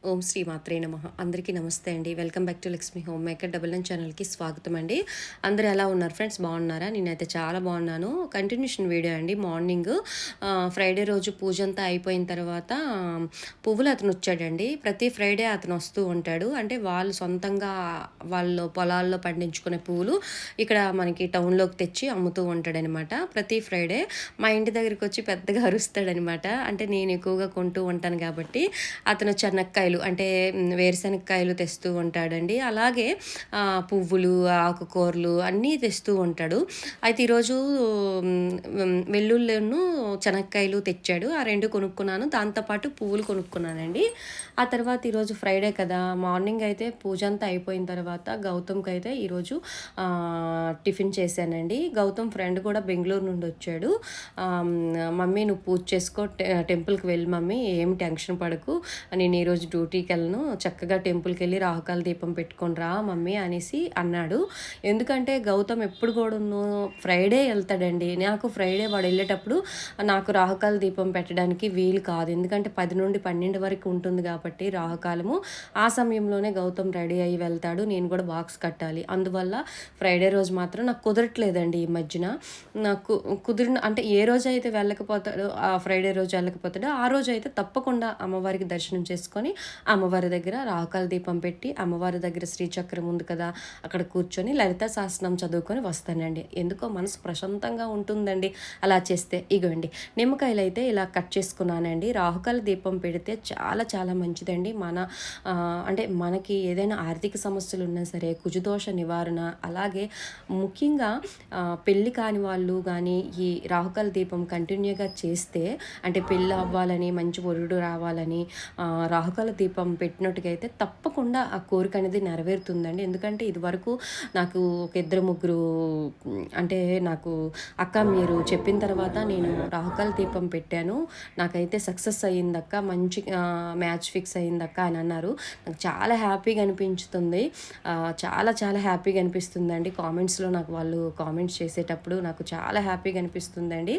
ఓం శ్రీ మాత్రే నమః. అందరికీ నమస్తే అండి. Welcome back to Lakshmi home maker double nine ఛానల్కి స్వాగతం అండి. అందరూ ఎలా ఉన్నారు ఫ్రెండ్స్, బాగున్నారా? నేనైతే చాలా బాగున్నాను. కంటిన్యూషన్ వీడియో అండి. మార్నింగ్ ఫ్రైడే రోజు పూజ అంతా అయిపోయిన తర్వాత పువ్వులు అతను వచ్చాడండి. ప్రతి ఫ్రైడే అతను వస్తూ ఉంటాడు. అంటే వాళ్ళు సొంతంగా వాళ్ళు పొలాల్లో పండించుకునే పువ్వులు ఇక్కడ మనకి టౌన్లోకి తెచ్చి అమ్ముతూ ఉంటాడనమాట ప్రతి ఫ్రైడే. మా ఇంటి దగ్గరికి వచ్చి పెద్దగా అరుస్తాడనమాట. అంటే నేను ఎక్కువగా కొంటూ ఉంటాను కాబట్టి అతను చెనక్కాయలు అంటే వేరుశనక్కాయలు తెస్తూ ఉంటాడండి. అలాగే పువ్వులు, ఆకుకూరలు అన్నీ తెస్తూ ఉంటాడు. అయితే ఈరోజు వెల్లుల్లిను చెనక్కాయలు తెచ్చాడు. ఆ రెండు కొనుక్కున్నాను. దాంతోపాటు పువ్వులు కొనుక్కున్నానండి. ఆ తర్వాత ఈరోజు ఫ్రైడే కదా, మార్నింగ్ అయితే పూజ అంతా అయిపోయిన తర్వాత గౌతమ్కి అయితే ఈరోజు టిఫిన్ చేశానండి. గౌతమ్ ఫ్రెండ్ కూడా బెంగళూరు నుండి వచ్చాడు. మమ్మీ నువ్వు పూజ చేసుకో, టెంపుల్కి వెళ్ళి మమ్మీ, ఏం టెన్షన్ పడకు, నేను ఈరోజు డ్యూటీకి వెళ్ళను, చక్కగా టెంపుల్కి వెళ్ళి రాహుకాల దీపం పెట్టుకొని రా మమ్మీ అనేసి అన్నాడు. ఎందుకంటే గౌతమ్ ఎప్పుడు కూడా ఫ్రైడే వెళ్తాడండి. నాకు ఫ్రైడే వాడు వెళ్ళేటప్పుడు నాకు రాహుకాల దీపం పెట్టడానికి వీలు కాదు. ఎందుకంటే 10 నుండి 12 వరకు ఉంటుంది కాబట్టి రాహుకాలము. ఆ సమయంలోనే గౌతమ్ రెడీ అయ్యి వెళ్తాడు. నేను కూడా బాక్స్ కట్టాలి. అందువల్ల ఫ్రైడే రోజు మాత్రం నాకు కుదరట్లేదండి ఈ మధ్యన. నాకు కుదిరిన అంటే ఏ రోజు అయితే వెళ్ళకపోతాడో, ఆ ఫ్రైడే రోజు వెళ్ళకపోతాడో ఆ రోజు అయితే తప్పకుండా అమ్మవారికి దర్శనం చేసుకొని అమ్మవారి దగ్గర రాహుకాల దీపం పెట్టి, అమ్మవారి దగ్గర శ్రీచక్రం ఉంది కదా, అక్కడ కూర్చొని లలిత శాసనం చదువుకొని వస్తానండి. ఎందుకో మనసు ప్రశాంతంగా ఉంటుందండి అలా చేస్తే. ఇగోండి నిమ్మకాయలు అయితే ఇలా కట్ చేసుకున్నానండి. రాహుకాల దీపం పెడితే చాలా చాలా మంచిదండి. అంటే మనకి ఏదైనా ఆర్థిక సమస్యలు ఉన్నా సరే, కుజుదోష నివారణ, అలాగే ముఖ్యంగా పెళ్ళి కాని వాళ్ళు కానీ ఈ రాహుకాల దీపం కంటిన్యూగా చేస్తే, అంటే పెళ్ళి అవ్వాలని, మంచి వరుడు రావాలని రాహుకాల దీపం పెట్టినట్టుగా అయితే తప్పకుండా ఆ కోరిక అనేది నెరవేరుతుందండి. ఎందుకంటే ఇది వరకు నాకు ఒక 2-3 అంటే నాకు అక్క మీరు చెప్పిన తర్వాత నేను రాహుకాల దీపం పెట్టాను, నాకైతే సక్సెస్ అయ్యిందక్క, మంచి మ్యాచ్ ఫిక్స్ అయ్యిందక్క అని అన్నారు. నాకు చాలా హ్యాపీగా అనిపించుతుంది. చాలా చాలా హ్యాపీగా అనిపిస్తుందండి. కామెంట్స్లో నాకు వాళ్ళు కామెంట్స్ చేసేటప్పుడు నాకు చాలా హ్యాపీగా అనిపిస్తుందండి.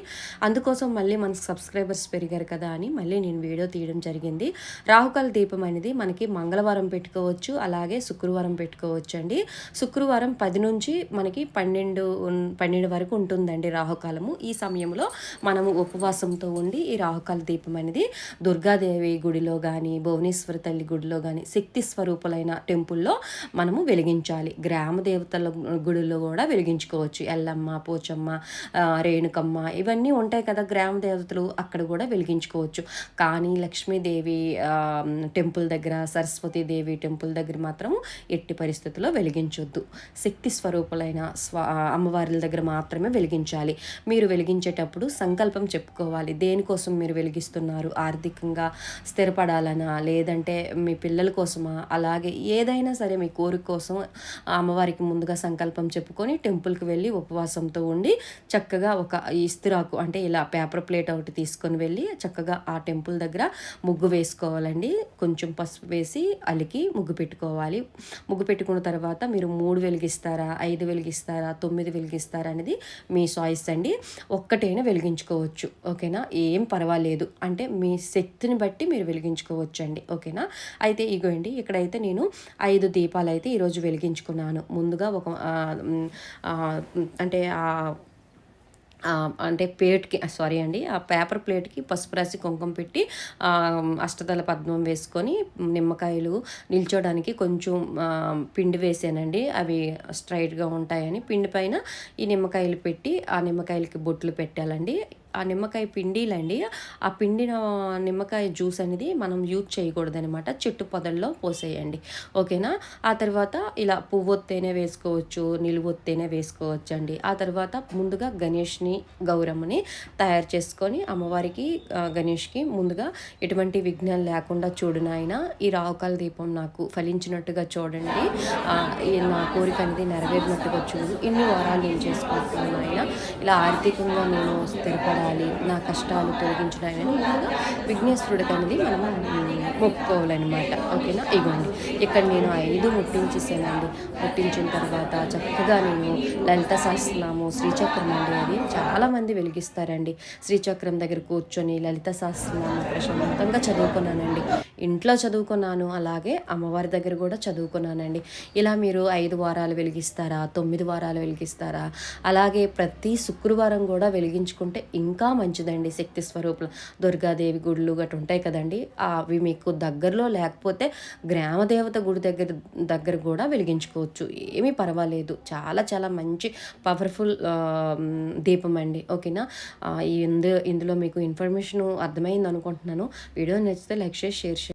అందుకోసం మళ్ళీ మనకు సబ్స్క్రైబర్స్ పెరిగారు కదా అని మళ్ళీ నేను వీడియో తీయడం జరిగింది. రాహుకాల దీపం అనేది మనకి మంగళవారం పెట్టుకోవచ్చు, అలాగే శుక్రవారం పెట్టుకోవచ్చు అండి. శుక్రవారం 10 నుంచి మనకి 12 వరకు ఉంటుందండి రాహుకాలము. ఈ సమయంలో మనము ఉపవాసంతో ఉండి ఈ రాహుకాల దీపం అనేది దుర్గాదేవి గుడిలో కానీ, భువనేశ్వర తల్లి గుడిలో కానీ, శక్తి స్వరూపులైన టెంపుల్లో మనము వెలిగించాలి. గ్రామ దేవతల గుడిలో కూడా వెలిగించుకోవచ్చు. ఎల్లమ్మ, పోచమ్మ, రేణుకమ్మ ఇవన్నీ ఉంటాయి కదా గ్రామ దేవతలు, అక్కడ కూడా వెలిగించుకోవచ్చు. కానీ లక్ష్మీదేవి టెంపుల్ దగ్గర, సరస్వతీదేవి టెంపుల్ దగ్గర మాత్రం ఎట్టి పరిస్థితుల్లో వెలిగించొద్దు. శక్తి స్వరూపులైన అమ్మవార్ల దగ్గర మాత్రమే వెలిగించాలి. మీరు వెలిగించేటప్పుడు సంకల్పం చెప్పుకోవాలి. దేనికోసం మీరు వెలిగిస్తున్నారు? ఆర్థికంగా స్థిరపడాలనా, లేదంటే మీ పిల్లల కోసమా, అలాగే ఏదైనా సరే మీ కోరిక కోసం అమ్మవారికి ముందుగా సంకల్పం చెప్పుకొని టెంపుల్కి వెళ్ళి ఉపవాసంతో ఉండి చక్కగా ఒక ఇస్తిరాకు అంటే ఇలా పేపర్ ప్లేట్ ఒకటి తీసుకొని వెళ్ళి చక్కగా ఆ టెంపుల్ దగ్గర ముగ్గు వేసుకోవాలండి. కొంచెం పసుపు వేసి అలికి ముగ్గు పెట్టుకోవాలి. ముగ్గు పెట్టుకున్న తర్వాత మీరు 3 వెలిగిస్తారా, 5 వెలిగిస్తారా, 9 వెలిగిస్తారా అనేది మీ చాయిస్ అండి. ఒక్కటైనా వెలిగించుకోవచ్చు, ఓకేనా, ఏం పర్వాలేదు. అంటే మీ శక్తిని బట్టి మీరు వెలిగించుకోవచ్చు అండి, ఓకేనా. అయితే ఇగోండి ఇక్కడైతే నేను 5 దీపాలు అయితే ఈరోజు వెలిగించుకున్నాను. ముందుగా ఒక అంటే ప్లేట్కి సారీ అండి, ఆ పేపర్ ప్లేట్కి పసుపు రాసి కుంకుమ పెట్టి అష్టదళ పద్మం వేసుకొని నిమ్మకాయలు నిల్చోడానికి కొంచెం పిండి వేసానండి. అవి స్ట్రైట్గా ఉంటాయని పిండి పైన ఈ నిమ్మకాయలు పెట్టి ఆ నిమ్మకాయలకి బొట్లు పెట్టాలండి. ఆ నిమ్మకాయ పిండిలండి, ఆ పిండిన నిమ్మకాయ జ్యూస్ అనేది మనం యూజ్ చేయకూడదనమాట. చెట్టు పొదల్లో పోసేయండి, ఓకేనా. ఆ తర్వాత ఇలా పువ్వొత్తేనే వేసుకోవచ్చు, నిలువొత్తేనే వేసుకోవచ్చు అండి. ఆ తర్వాత ముందుగా గణేష్ని, గౌరమ్మని తయారు చేసుకొని అమ్మవారికి, గణేష్కి ముందుగా ఎటువంటి విఘ్నాలు లేకుండా చూడు నాయన, ఈ రాహుకాల దీపం నాకు ఫలించినట్టుగా చూడండి, నా కోరిక అనేది నెరవేరినట్టుగా చూడు, ఇన్ని వారాలు నేను చేసుకుంటున్నాను ఆయన, ఇలా ఆర్థికంగా నేను స్థిరపడాలి, నా కష్టాలు తొలగించడానికి ముందుగా విఘ్నేశ్వరుడికి అనేది మనం మొక్కుకోవాలన్నమాట, ఓకేనా. ఇవ్వండి ఇక్కడ నేను 5 ముట్టించేసానండి. ముట్టించిన తర్వాత చక్కగా నేను లలిత సహస్రనామం, శ్రీచక్రం అండి, అది చాలామంది వెలిగిస్తారండి. శ్రీచక్రం దగ్గర కూర్చొని లలిత సహస్రనామం ప్రశాంతంగా చదువుకున్నానండి. ఇంట్లో చదువుకున్నాను, అలాగే అమ్మవారి దగ్గర కూడా చదువుకున్నానండి. ఇలా మీరు 5 వారాలు వెలిగిస్తారా, 9 వారాలు వెలిగిస్తారా, అలాగే ప్రతి శుక్రవారం కూడా వెలిగించుకుంటే ఇంకా మంచిదండి. శక్తి స్వరూపులు దుర్గాదేవి గుడులు గట్రా ఉంటాయి కదండి, అవి మీకు దగ్గరలో లేకపోతే గ్రామ దేవత గుడి దగ్గర దగ్గర కూడా వెలిగించుకోవచ్చు, ఏమీ పర్వాలేదు. చాలా చాలా మంచి పవర్ఫుల్ దీపం అండి. ఓకేనా? ఇందులో మీకు ఇన్ఫర్మేషన్ అర్థమైంది అనుకుంటున్నాను. వీడియో నచ్చితే లైక్ చేసి షేర్ చేయండి.